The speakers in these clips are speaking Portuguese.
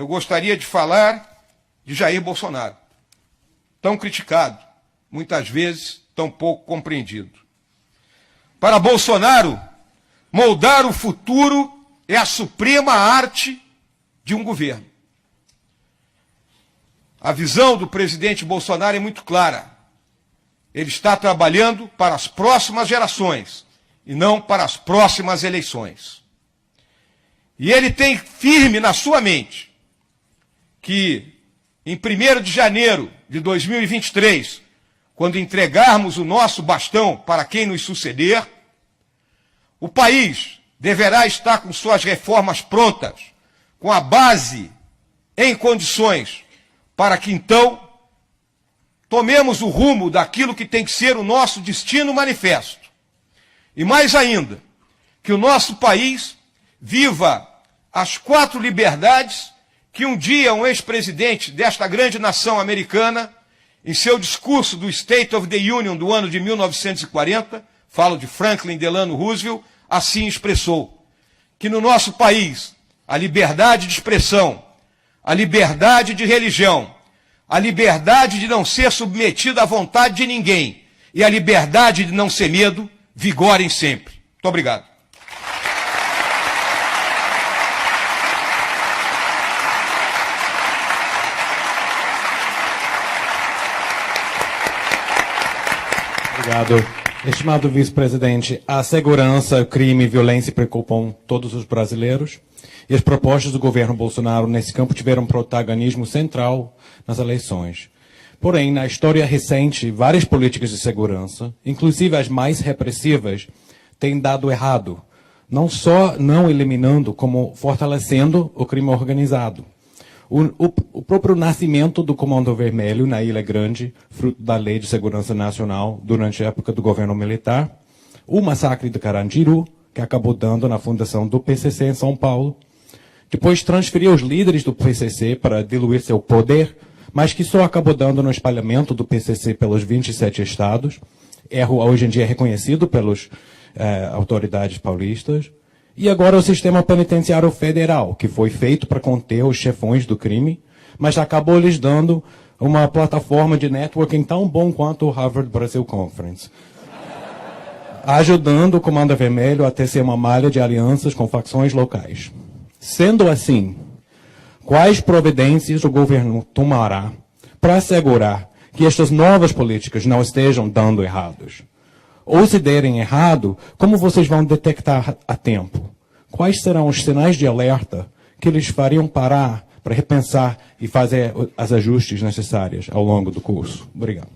eu gostaria de falar de Jair Bolsonaro, tão criticado, muitas vezes tão pouco compreendido. Para Bolsonaro, moldar o futuro é a suprema arte de um governo. A visão do presidente Bolsonaro é muito clara. Ele está trabalhando para as próximas gerações e não para as próximas eleições. E ele tem firme na sua mente que, em 1º de janeiro de 2023, quando entregarmos o nosso bastão para quem nos suceder, o país deverá estar com suas reformas prontas, com a base em condições, para que então tomemos o rumo daquilo que tem que ser o nosso destino manifesto. E mais ainda, que o nosso país viva as 4 liberdades que um dia um ex-presidente desta grande nação americana, em seu discurso do State of the Union do ano de 1940, falo de Franklin Delano Roosevelt, assim expressou, que no nosso país a liberdade de expressão, a liberdade de religião, a liberdade de não ser submetido à vontade de ninguém e a liberdade de não ser medo vigorem sempre. Muito obrigado. Obrigado. Estimado vice-presidente, a segurança, crime e violência preocupam todos os brasileiros e as propostas do governo Bolsonaro nesse campo tiveram protagonismo central nas eleições. Porém, na história recente, várias políticas de segurança, inclusive as mais repressivas, têm dado errado, não só não eliminando, como fortalecendo o crime organizado. O próprio nascimento do Comando Vermelho na Ilha Grande, fruto da Lei de Segurança Nacional durante a época do governo militar, o massacre de Carandiru, que acabou dando na fundação do PCC em São Paulo, depois transferiu os líderes do PCC para diluir seu poder, mas que só acabou dando no espalhamento do PCC pelos 27 estados, erro hoje em dia reconhecido pelas autoridades paulistas. E agora o sistema penitenciário federal, que foi feito para conter os chefões do crime, mas acabou lhes dando uma plataforma de networking tão bom quanto o Harvard Brasil Conference, ajudando o Comando Vermelho a tecer uma malha de alianças com facções locais. Sendo assim, quais providências o governo tomará para assegurar que estas novas políticas não estejam dando errados? Ou se derem errado, como vocês vão detectar a tempo? Quais serão os sinais de alerta que eles fariam parar para repensar e fazer os ajustes necessários ao longo do curso? Obrigado.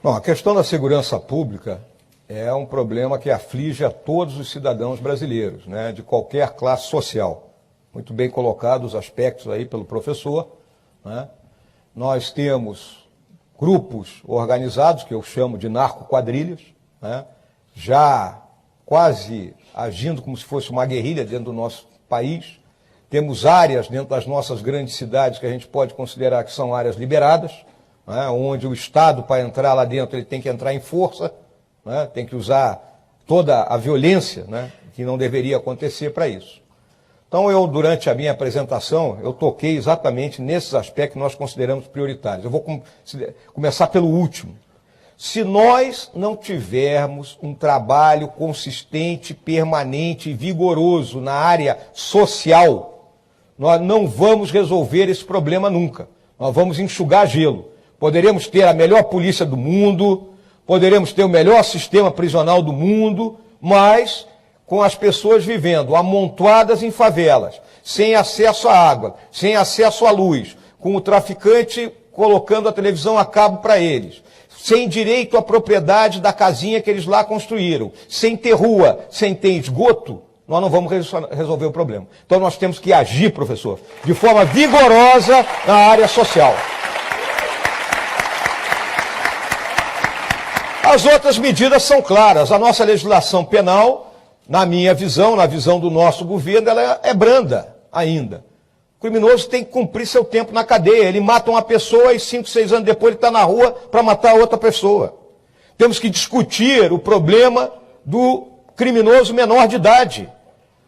Bom, a questão da segurança pública é um problema que aflige a todos os cidadãos brasileiros, né, de qualquer classe social. Muito bem colocados os aspectos aí pelo professor, né? Nós temos grupos organizados, que eu chamo de narco-quadrilhas, né, já quase agindo como se fosse uma guerrilha dentro do nosso país. Temos áreas dentro das nossas grandes cidades que a gente pode considerar que são áreas liberadas, né, onde o Estado, para entrar lá dentro, ele tem que entrar em força, né, tem que usar toda a violência, né, que não deveria acontecer para isso. Então, eu, durante a minha apresentação, eu toquei exatamente nesses aspectos que nós consideramos prioritários. Eu vou começar pelo último. Se nós não tivermos um trabalho consistente, permanente e vigoroso na área social, nós não vamos resolver esse problema nunca. Nós vamos enxugar gelo. Poderemos ter a melhor polícia do mundo, poderemos ter o melhor sistema prisional do mundo, mas com as pessoas vivendo amontoadas em favelas, sem acesso à água, sem acesso à luz, com o traficante colocando a televisão a cabo para eles, sem direito à propriedade da casinha que eles lá construíram, sem ter rua, sem ter esgoto, nós não vamos resolver o problema. Então nós temos que agir, professor, de forma vigorosa na área social. As outras medidas são claras. A nossa legislação penal, na minha visão, na visão do nosso governo, ela é branda ainda. O criminoso tem que cumprir seu tempo na cadeia. Ele mata uma pessoa e 5, 6 anos depois ele está na rua para matar outra pessoa. Temos que discutir o problema do criminoso menor de idade.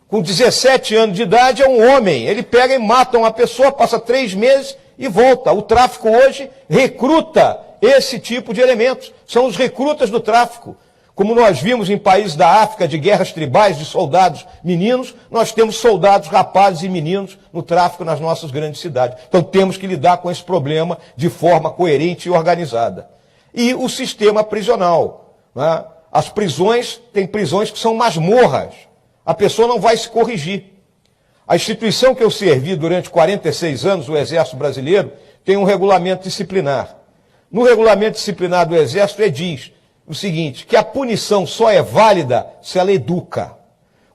Com 17 anos de idade é um homem. Ele pega e mata uma pessoa, passa 3 meses e volta. O tráfico hoje recruta esse tipo de elementos. São os recrutas do tráfico. Como nós vimos em países da África, de guerras tribais, de soldados meninos, nós temos soldados rapazes e meninos no tráfico nas nossas grandes cidades. Então temos que lidar com esse problema de forma coerente e organizada. E o sistema prisional, né? As prisões, tem prisões que são masmorras. A pessoa não vai se corrigir. A instituição que eu servi durante 46 anos, o Exército Brasileiro, tem um regulamento disciplinar. No regulamento disciplinar do Exército diz o seguinte, que a punição só é válida se ela educa.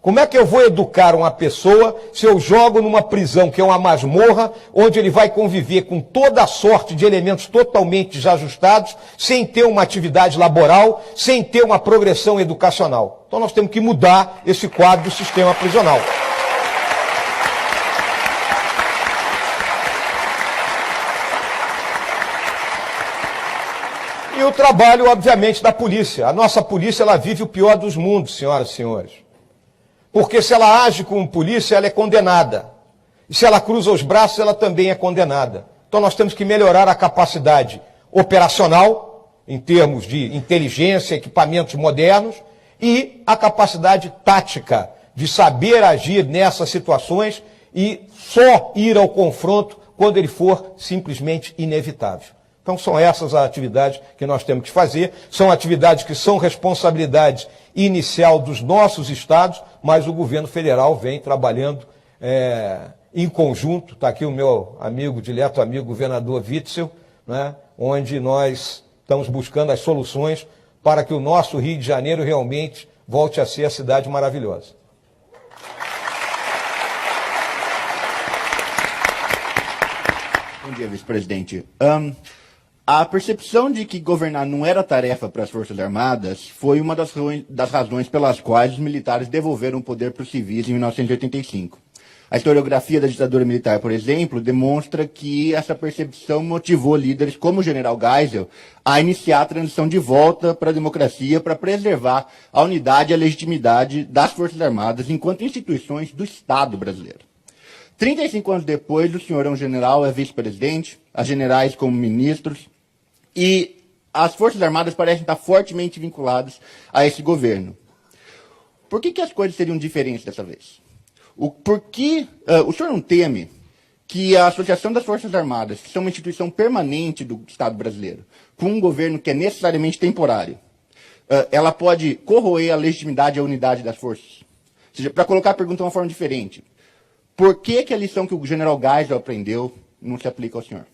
Como é que eu vou educar uma pessoa se eu jogo numa prisão que é uma masmorra, onde ele vai conviver com toda a sorte de elementos totalmente desajustados, sem ter uma atividade laboral, sem ter uma progressão educacional? Então nós temos que mudar esse quadro do sistema prisional. E o trabalho, obviamente, da polícia. A nossa polícia, ela vive o pior dos mundos, senhoras e senhores. Porque se ela age como polícia, ela é condenada. E se ela cruza os braços, ela também é condenada. Então nós temos que melhorar a capacidade operacional, em termos de inteligência, equipamentos modernos, e a capacidade tática de saber agir nessas situações e só ir ao confronto quando ele for simplesmente inevitável. Então são essas as atividades que nós temos que fazer, são atividades que são responsabilidade inicial dos nossos estados, mas o governo federal vem trabalhando em conjunto. Está aqui o meu amigo, dileto amigo, governador Witzel, né, onde nós estamos buscando as soluções para que o nosso Rio de Janeiro realmente volte a ser a cidade maravilhosa. Bom dia, vice-presidente. A percepção de que governar não era tarefa para as Forças Armadas foi uma das razões pelas quais os militares devolveram o poder para os civis em 1985. A historiografia da ditadura militar, por exemplo, demonstra que essa percepção motivou líderes como o general Geisel a iniciar a transição de volta para a democracia para preservar a unidade e a legitimidade das Forças Armadas enquanto instituições do Estado brasileiro. 35 anos depois, o senhor é um general, é vice-presidente, as generais como ministros, e as Forças Armadas parecem estar fortemente vinculadas a esse governo. Por que as coisas seriam diferentes dessa vez? O senhor não teme que a Associação das Forças Armadas, que são uma instituição permanente do Estado brasileiro, com um governo que é necessariamente temporário, ela pode corroer a legitimidade e a unidade das forças? Ou seja, para colocar a pergunta de uma forma diferente, por que a lição que o general Geisel aprendeu não se aplica ao senhor?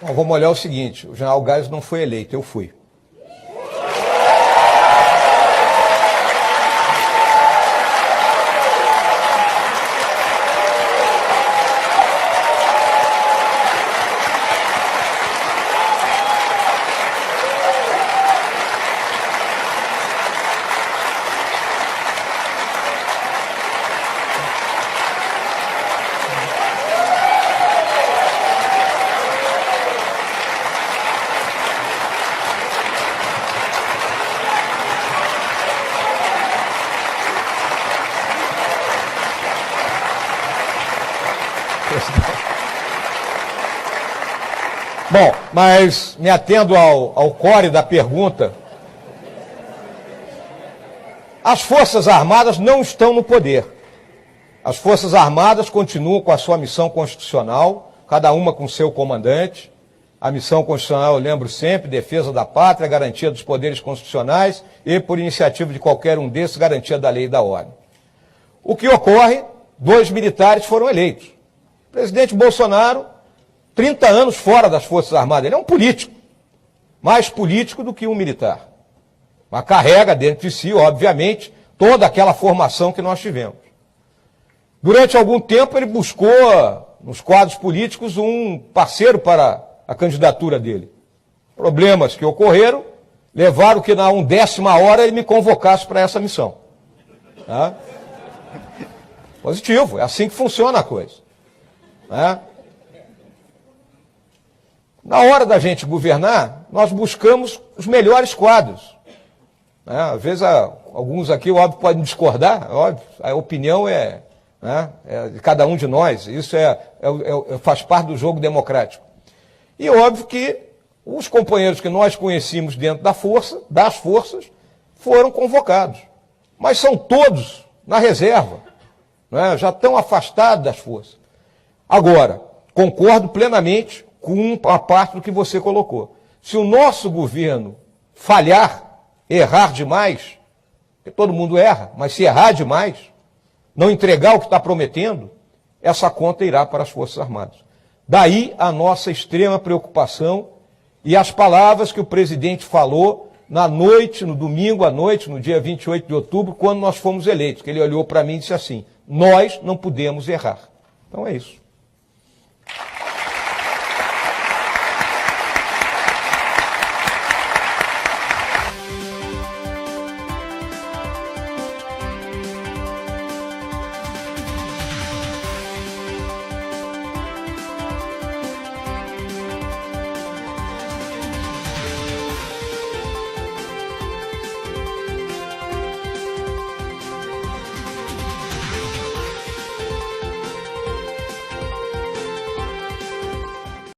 Bom, vamos olhar o seguinte, o general Geisel não foi eleito, eu fui. Bom, mas me atendo ao core da pergunta. As Forças Armadas não estão no poder. As Forças Armadas continuam com a sua missão constitucional, cada uma com seu comandante. A missão constitucional, eu lembro sempre, defesa da pátria, garantia dos poderes constitucionais e, por iniciativa de qualquer um desses, garantia da lei e da ordem. O que ocorre? 2 militares foram eleitos. O presidente Bolsonaro, 30 anos fora das Forças Armadas, ele é um político, mais político do que um militar. Mas carrega dentro de si, obviamente, toda aquela formação que nós tivemos. Durante algum tempo ele buscou, nos quadros políticos, um parceiro para a candidatura dele. Problemas que ocorreram levaram que na 1/10ª hora ele me convocasse para essa missão. Tá? Positivo, é assim que funciona a coisa. Né? Na hora da gente governar, nós buscamos os melhores quadros. Às vezes, alguns aqui, óbvio, podem discordar, óbvio, a opinião é de cada um de nós, isso faz parte do jogo democrático. E óbvio que os companheiros que nós conhecíamos dentro das forças, foram convocados. Mas são todos na reserva, já estão afastados das forças. Agora, concordo plenamente com a parte do que você colocou. Se o nosso governo falhar, errar demais, porque todo mundo erra, mas se errar demais, não entregar o que está prometendo, essa conta irá para as Forças Armadas. Daí a nossa extrema preocupação e as palavras que o presidente falou na noite, no domingo à noite, no dia 28 de outubro, quando nós fomos eleitos, que ele olhou para mim e disse assim: nós não podemos errar. Então é isso.